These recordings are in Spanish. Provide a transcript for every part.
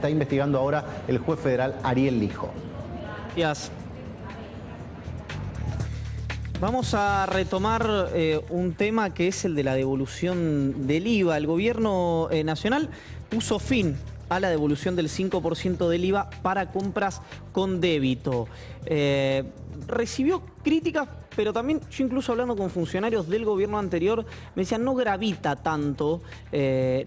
está investigando ahora el juez federal Ariel Lijo. Gracias. Vamos a retomar un tema que es el de la devolución del IVA. El gobierno nacional puso fin a la devolución del 5% del IVA para compras con débito. Recibió críticas, pero también yo incluso hablando con funcionarios del gobierno anterior me decían no gravita tanto,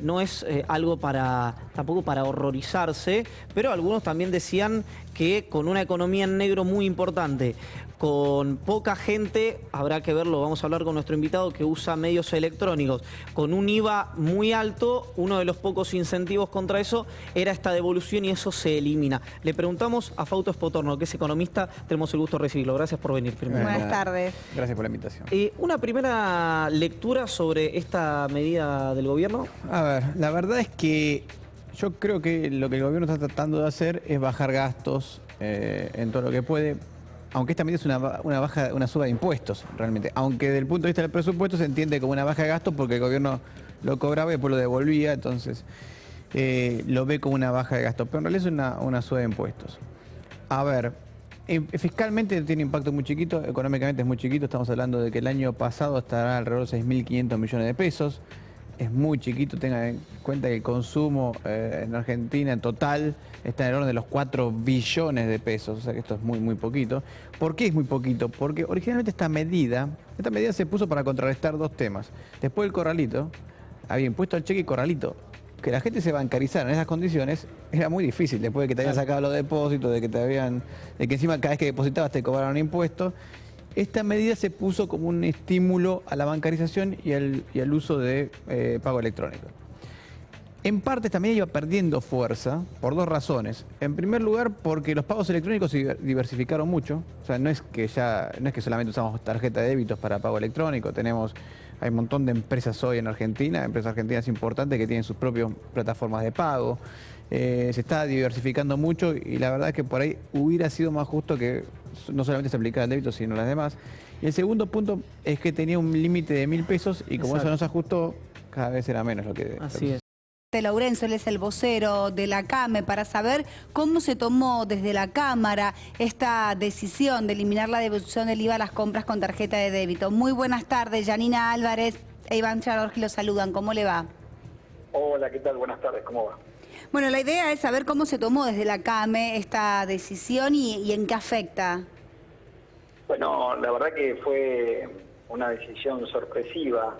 no es algo tampoco para horrorizarse, pero algunos también decían que con una economía en negro muy importante, con poca gente, habrá que verlo, vamos a hablar con nuestro invitado que usa medios electrónicos, con un IVA muy alto, uno de los pocos incentivos contra eso era esta devolución y eso se elimina. Le preguntamos a Fausto Espotorno, que es economista, tenemos el gusto de recibirlo. Gracias por venir primero. Buenas tardes. Gracias por la invitación. Una primera lectura sobre esta medida del gobierno. A ver, la verdad es que yo creo que lo que el gobierno está tratando de hacer es bajar gastos en todo lo que puede, aunque esta medida es una suba de impuestos, realmente. Aunque desde el punto de vista del presupuesto se entiende como una baja de gastos porque el gobierno lo cobraba y después lo devolvía, entonces lo ve como una baja de gastos, pero en realidad es una suba de impuestos. A ver, fiscalmente tiene impacto muy chiquito, económicamente es muy chiquito, estamos hablando de que el año pasado estará alrededor de 6.500 millones de pesos. Es muy chiquito, tengan en cuenta que el consumo en Argentina en total está en el orden de los 4 billones de pesos, o sea que esto es muy, muy poquito. ¿Por qué es muy poquito? Porque originalmente esta medida se puso para contrarrestar dos temas. Después del corralito, había impuesto al cheque y corralito. Que la gente se bancarizara en esas condiciones era muy difícil, después de que te habían sacado los depósitos, de que encima cada vez que depositabas te cobraron impuestos. Esta medida se puso como un estímulo a la bancarización y al uso de pago electrónico. En parte esta medida iba perdiendo fuerza por dos razones. En primer lugar, porque los pagos electrónicos se diversificaron mucho. O sea, no es que solamente usamos tarjeta de débitos para pago electrónico. Hay un montón de empresas hoy en Argentina, empresas argentinas importantes que tienen sus propias plataformas de pago. Se está diversificando mucho y la verdad es que por ahí hubiera sido más justo que no solamente se aplicara el débito, sino las demás. Y el segundo punto es que tenía un límite de 1.000 pesos y como eso no se ajustó, cada vez era menos lo que... Así es. Laurenzo, él es el vocero de la CAME, para saber cómo se tomó desde la Cámara esta decisión de eliminar la devolución del IVA a las compras con tarjeta de débito. Muy buenas tardes, Yanina Álvarez e Iván Chadorgi los saludan. ¿Cómo le va? Hola, ¿qué tal? Buenas tardes, ¿cómo va? Bueno, la idea es saber cómo se tomó desde la CAME esta decisión y en qué afecta. Bueno, la verdad que fue una decisión sorpresiva.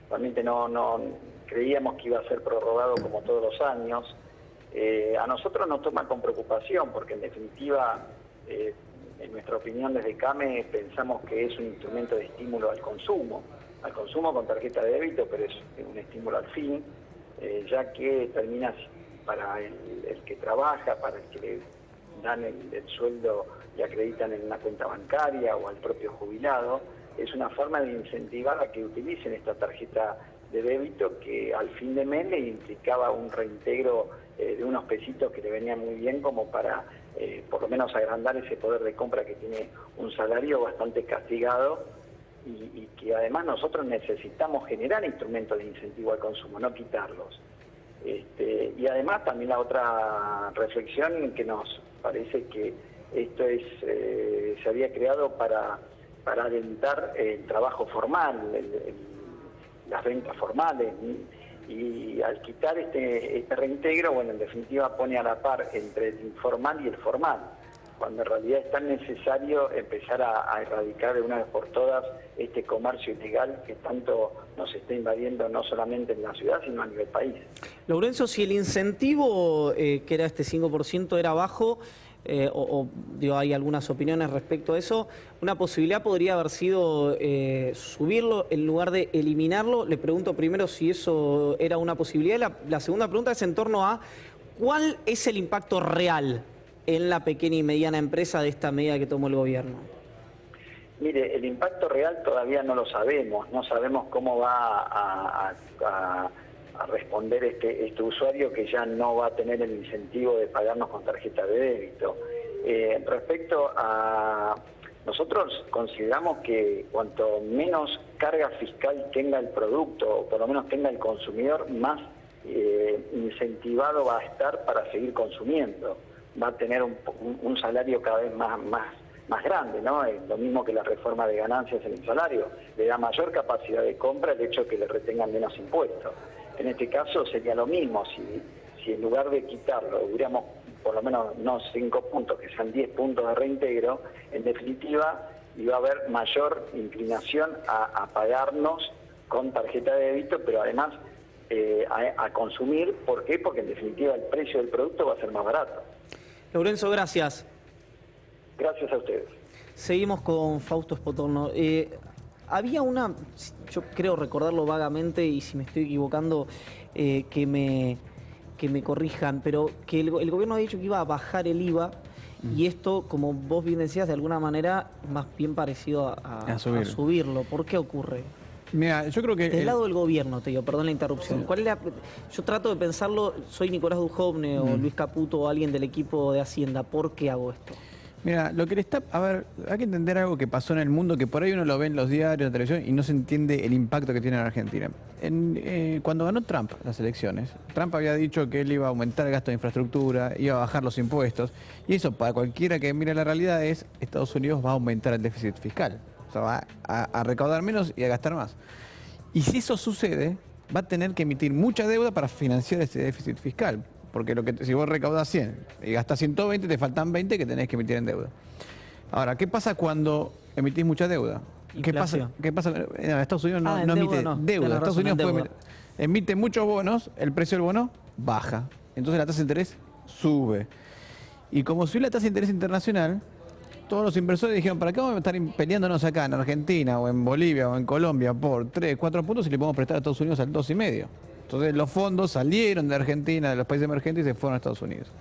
Realmente no creíamos que iba a ser prorrogado como todos los años. A nosotros nos toma con preocupación porque en definitiva, en nuestra opinión desde CAME, pensamos que es un instrumento de estímulo al consumo con tarjeta de débito, pero es un estímulo al fin. Ya que termina para el que trabaja, para el que le dan el sueldo y acreditan en una cuenta bancaria o al propio jubilado, es una forma de incentivar a que utilicen esta tarjeta de débito que al fin de mes le implicaba un reintegro de unos pesitos que le venía muy bien como para por lo menos agrandar ese poder de compra que tiene un salario bastante castigado y que además nosotros necesitamos generar instrumentos de incentivo al consumo, no quitarlos. Y además también la otra reflexión que nos parece que esto se había creado para alentar el trabajo formal, las ventas formales, y al quitar este reintegro, bueno, en definitiva pone a la par entre el informal y el formal, cuando en realidad es tan necesario empezar a erradicar de una vez por todas este comercio ilegal que tanto nos está invadiendo no solamente en la ciudad, sino a nivel país. Laurenzo, si el incentivo, que era este 5%, era bajo, digo, hay algunas opiniones respecto a eso, una posibilidad podría haber sido subirlo en lugar de eliminarlo. Le pregunto primero si eso era una posibilidad. La segunda pregunta es en torno a ¿cuál es el impacto real en la pequeña y mediana empresa de esta medida que tomó el gobierno? Mire, el impacto real todavía no lo sabemos, no sabemos cómo va a responder este usuario que ya no va a tener el incentivo de pagarnos con tarjeta de débito. Respecto a... Nosotros consideramos que cuanto menos carga fiscal tenga el producto, o por lo menos tenga el consumidor, más incentivado va a estar para seguir consumiendo. Va a tener un salario cada vez más grande, ¿no? Es lo mismo que la reforma de ganancias en el salario. Le da mayor capacidad de compra el hecho de que le retengan menos impuestos. En este caso sería lo mismo, si en lugar de quitarlo hubiéramos por lo menos no 5 puntos, que sean 10 puntos de reintegro, en definitiva iba a haber mayor inclinación a pagarnos con tarjeta de débito, pero además a consumir. ¿Por qué? Porque en definitiva el precio del producto va a ser más barato. Lorenzo, gracias. Gracias a ustedes. Seguimos con Fausto Spotorno. Había yo creo recordarlo vagamente, y si me estoy equivocando, que me corrijan, pero que el gobierno ha dicho que iba a bajar el IVA, y esto, como vos bien decías, de alguna manera más bien parecido a subirlo. ¿Por qué ocurre? Mira, yo creo que... Del lado del gobierno, te digo, perdón la interrupción. Sí. Yo trato de pensarlo, soy Nicolás Dujovne o Luis Caputo o alguien del equipo de Hacienda. ¿Por qué hago esto? Mira, lo que le está... A ver, hay que entender algo que pasó en el mundo, que por ahí uno lo ve en los diarios, en la televisión, y no se entiende el impacto que tiene en Argentina. Cuando ganó Trump las elecciones, Trump había dicho que él iba a aumentar el gasto de infraestructura, iba a bajar los impuestos, y eso, para cualquiera que mire la realidad, es Estados Unidos va a aumentar el déficit fiscal. O sea, va a recaudar menos y a gastar más. Y si eso sucede, va a tener que emitir mucha deuda para financiar ese déficit fiscal. Porque si vos recaudás 100 y gastás 120, te faltan 20 que tenés que emitir en deuda. Ahora, ¿qué pasa cuando emitís mucha deuda? ¿Qué pasa? Estados Unidos no emite deuda. Estados Unidos emite muchos bonos, el precio del bono baja. Entonces la tasa de interés sube. Y como subió la tasa de interés internacional, todos los inversores dijeron, ¿para qué vamos a estar peleándonos acá en Argentina o en Bolivia o en Colombia por 3, 4 puntos si le podemos prestar a Estados Unidos al 2,5? Entonces los fondos salieron de Argentina, de los países emergentes, y se fueron a Estados Unidos.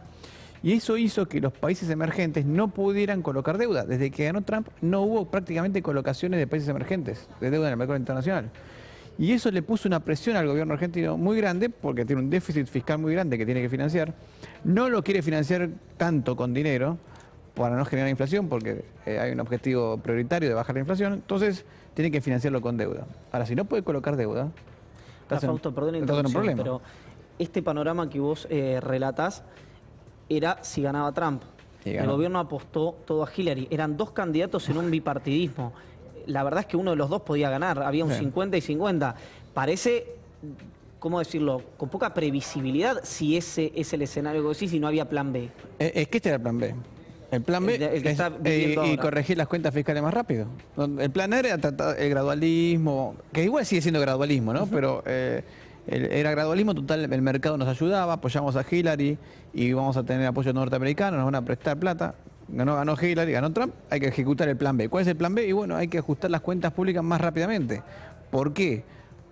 Y eso hizo que los países emergentes no pudieran colocar deuda. Desde que ganó Trump no hubo prácticamente colocaciones de países emergentes de deuda en el mercado internacional. Y eso le puso una presión al gobierno argentino muy grande, porque tiene un déficit fiscal muy grande que tiene que financiar. No lo quiere financiar tanto con dinero para no generar inflación, porque hay un objetivo prioritario de bajar la inflación. Entonces tiene que financiarlo con deuda. Ahora, si no puede colocar deuda, Fausto, perdón la interrupción, pero este panorama que vos relatás era si ganaba Trump. El gobierno apostó todo a Hillary. Eran dos candidatos en un bipartidismo. La verdad es que uno de los dos podía ganar. Había un 50 y 50. Parece, ¿cómo decirlo?, con poca previsibilidad si ese es el escenario que decís y no había plan B. Es que este era el plan B. El plan B y corregir las cuentas fiscales más rápido. El plan A era tratar el gradualismo, que igual sigue siendo gradualismo, ¿no? Pero era gradualismo total, el mercado nos ayudaba, apoyamos a Hillary y vamos a tener apoyo norteamericano, nos van a prestar plata. Ganó Hillary, ganó Trump, hay que ejecutar el plan B. ¿Cuál es el plan B? Y bueno, hay que ajustar las cuentas públicas más rápidamente. ¿Por qué?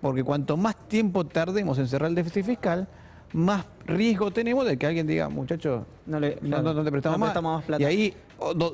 Porque cuanto más tiempo tardemos en cerrar el déficit fiscal, más riesgo tenemos de que alguien diga, muchachos, no te prestamos más plata. Y ahí,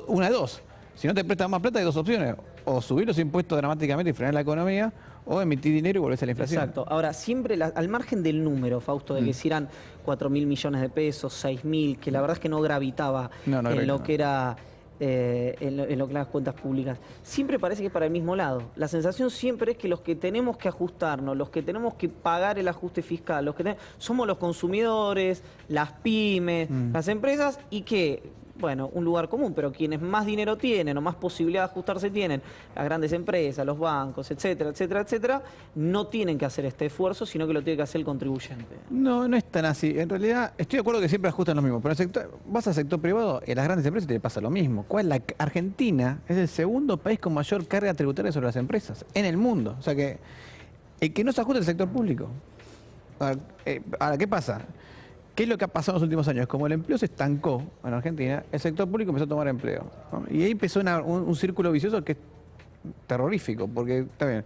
una de dos. Si no te prestan más plata, hay dos opciones. O subir los impuestos dramáticamente y frenar la economía, o emitir dinero y volverse a la inflación. Exacto. Ahora, siempre al margen del número, Fausto, de que si eran 4.000 millones de pesos, 6.000, que la verdad es que no gravitaba en lo que era... en lo que eran las cuentas públicas, siempre parece que es para el mismo lado. La sensación siempre es que los que tenemos que ajustarnos, los que tenemos que pagar el ajuste fiscal, somos los consumidores, las pymes, las empresas, y que, bueno, un lugar común, pero quienes más dinero tienen o más posibilidad de ajustarse tienen, las grandes empresas, los bancos, etcétera, etcétera, etcétera, no tienen que hacer este esfuerzo, sino que lo tiene que hacer el contribuyente. No es tan así. En realidad, estoy de acuerdo que siempre ajustan lo mismo, pero vas al sector privado, en las grandes empresas te pasa lo mismo. Argentina es el segundo país con mayor carga tributaria sobre las empresas en el mundo. O sea que el que no se ajusta es el sector público. Ahora, ¿qué pasa? ¿Qué es lo que ha pasado en los últimos años? Como el empleo se estancó en Argentina, el sector público empezó a tomar empleo, ¿no? Y ahí empezó un círculo vicioso que es terrorífico, porque está bien,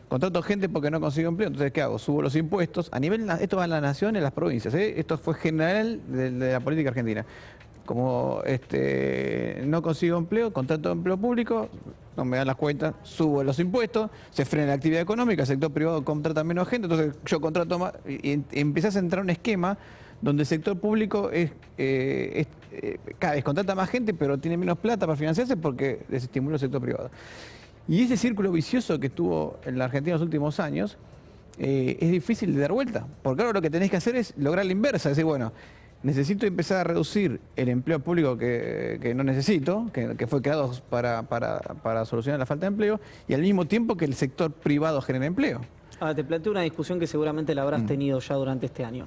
contrato gente porque no consigo empleo, entonces ¿qué hago? Subo los impuestos, esto va en la nación y en las provincias, esto fue general de la política argentina. Como no consigo empleo, contrato de empleo público, no me dan las cuentas, subo los impuestos, se frena la actividad económica, el sector privado contrata menos gente, entonces yo contrato más, y empezás a entrar en un esquema donde el sector público cada vez contrata más gente, pero tiene menos plata para financiarse porque desestimula el sector privado. Y ese círculo vicioso que estuvo en la Argentina en los últimos años es difícil de dar vuelta. Porque ahora lo que tenés que hacer es lograr la inversa. Es decir, bueno, necesito empezar a reducir el empleo público que no necesito, que fue creado para solucionar la falta de empleo, y al mismo tiempo que el sector privado genere empleo. Ahora, te planteo una discusión que seguramente la habrás tenido ya durante este año.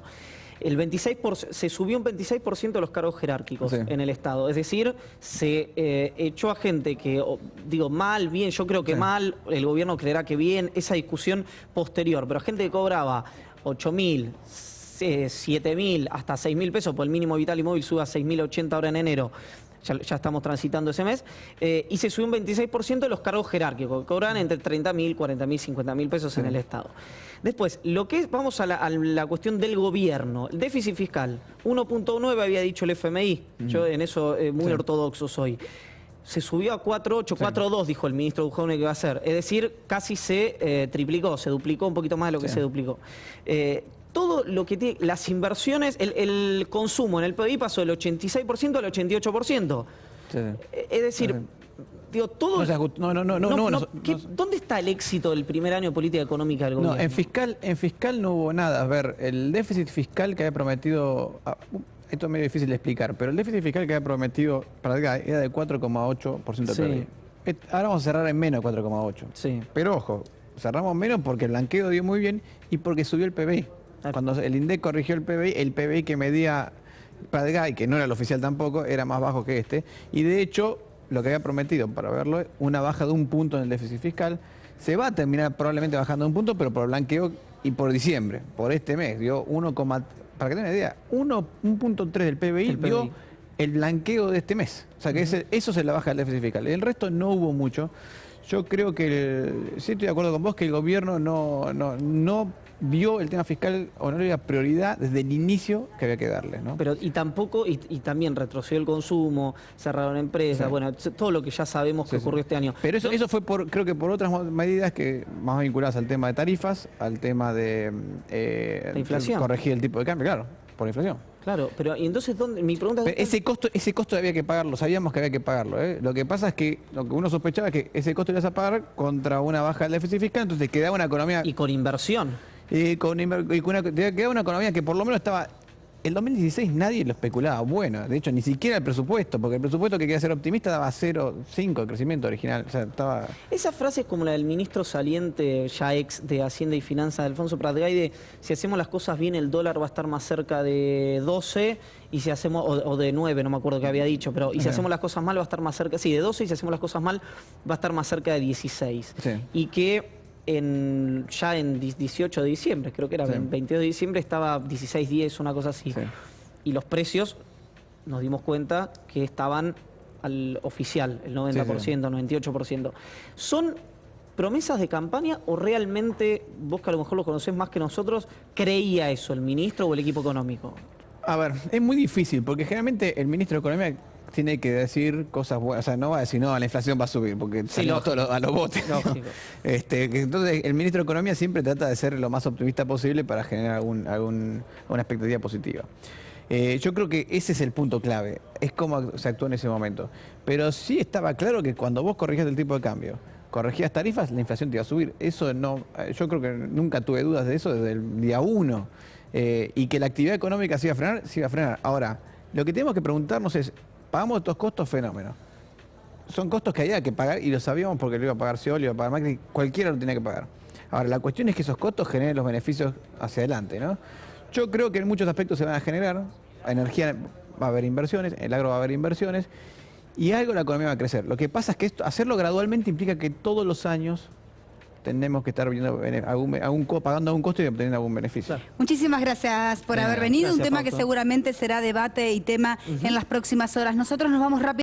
Se subió un 26% de los cargos jerárquicos en el Estado. Es decir, se echó a gente que, digo, mal, bien, yo creo que mal, el gobierno creerá que bien, esa discusión posterior, pero gente que cobraba 8.000, 7.000, hasta 6.000 pesos, por el mínimo vital y móvil sube a 6.080 ahora en enero. Ya estamos transitando ese mes, y se subió un 26% de los cargos jerárquicos, que cobran entre 30.000, 40.000, 50.000 pesos en el Estado. Después, vamos a la cuestión del gobierno. El déficit fiscal, 1.9 había dicho el FMI, yo en eso muy ortodoxo soy. Se subió a 4.8, 4.2 dijo el ministro Duhovne que va a hacer. Es decir, casi se triplicó, se duplicó un poquito más de lo que se duplicó. Todo lo que tiene, las inversiones, el consumo en el PBI pasó del 86% al 88%. Es decir, digo, todo... ¿Dónde está el éxito del primer año de política económica del gobierno? No, en fiscal no hubo nada. A ver, el déficit fiscal que había prometido... Esto es medio difícil de explicar, pero el déficit fiscal que había prometido para acá era de 4,8% del PBI. Ahora vamos a cerrar en menos de 4,8%. Sí. Pero ojo, cerramos menos porque el blanqueo dio muy bien y porque subió el PBI. Cuando el INDEC corrigió el PBI que medía Pradgay, que no era el oficial tampoco, era más bajo que este. Y de hecho, lo que había prometido para verlo, una baja de 1 punto en el déficit fiscal, se va a terminar probablemente bajando 1 punto, pero por blanqueo y por diciembre, por este mes. Dio 1, para que tengan una idea, 1.3 del PBI dio el blanqueo de este mes. O sea que eso se la baja el déficit fiscal. El resto no hubo mucho. Yo creo que, sí estoy de acuerdo con vos, que el gobierno no vio el tema fiscal o no le dio prioridad desde el inicio que había que darle, ¿no? Pero tampoco, y también retrocedió el consumo, cerraron empresas, bueno, todo lo que ya sabemos que ocurrió este año. Pero eso fue creo que por otras medidas que más vinculadas al tema de tarifas, al tema de la inflación. Corregir el tipo de cambio, claro, por la inflación. Claro, pero ¿y entonces dónde? Mi pregunta es... Ese costo había que pagarlo, sabíamos que había que pagarlo. Lo que pasa es que lo que uno sospechaba es que ese costo lo ibas a pagar contra una baja del déficit fiscal, entonces quedaba una economía... Y con inversión. Quedaba una economía que por lo menos estaba... El 2016 nadie lo especulaba bueno, de hecho ni siquiera el presupuesto, porque el presupuesto que quería ser optimista daba 0,5 de crecimiento original. O sea, estaba... Esa frase es como la del ministro saliente, ya ex de Hacienda y Finanzas, Alfonso Pratgay, de si hacemos las cosas bien el dólar va a estar más cerca de 12 y si hacemos, o de 9, no me acuerdo qué había dicho, pero y si hacemos las cosas mal va a estar más cerca, sí, de 12 y si hacemos las cosas mal va a estar más cerca de 16. Sí. Y que ya en 18 de diciembre, creo que era 22 de diciembre, estaba 16.10, una cosa así. Sí. Y los precios, nos dimos cuenta que estaban al oficial, el 90%, 98%. ¿Son promesas de campaña o realmente, vos que a lo mejor lo conocés más que nosotros, creía eso el ministro o el equipo económico? A ver, es muy difícil, porque generalmente el ministro de Economía tiene que decir cosas buenas, o sea, no va a decir, no, la inflación va a subir, porque salimos todos a los botes. Entonces, el ministro de Economía siempre trata de ser lo más optimista posible para generar alguna expectativa positiva. Yo creo que ese es el punto clave, es cómo se actuó en ese momento. Pero sí estaba claro que cuando vos corregías el tipo de cambio, corregías tarifas, la inflación te iba a subir. Eso no, yo creo que nunca tuve dudas de eso desde el día 1. Y que la actividad económica se iba a frenar, Ahora, lo que tenemos que preguntarnos es, ¿pagamos estos costos? Fenómeno. Son costos que había que pagar y lo sabíamos porque lo iba a pagar Scioli, lo iba a pagar Macri, cualquiera lo tenía que pagar. Ahora, la cuestión es que esos costos generen los beneficios hacia adelante, ¿no? Yo creo que en muchos aspectos se van a generar, energía va a haber inversiones, el agro va a haber inversiones y algo la economía va a crecer. Lo que pasa es que hacerlo gradualmente implica que todos los años tenemos que estar pagando algún costo y obteniendo algún beneficio. Claro. Muchísimas gracias por haber venido. Gracias, un tema Fausto, que seguramente será debate y tema en las próximas horas. Nosotros nos vamos rápido.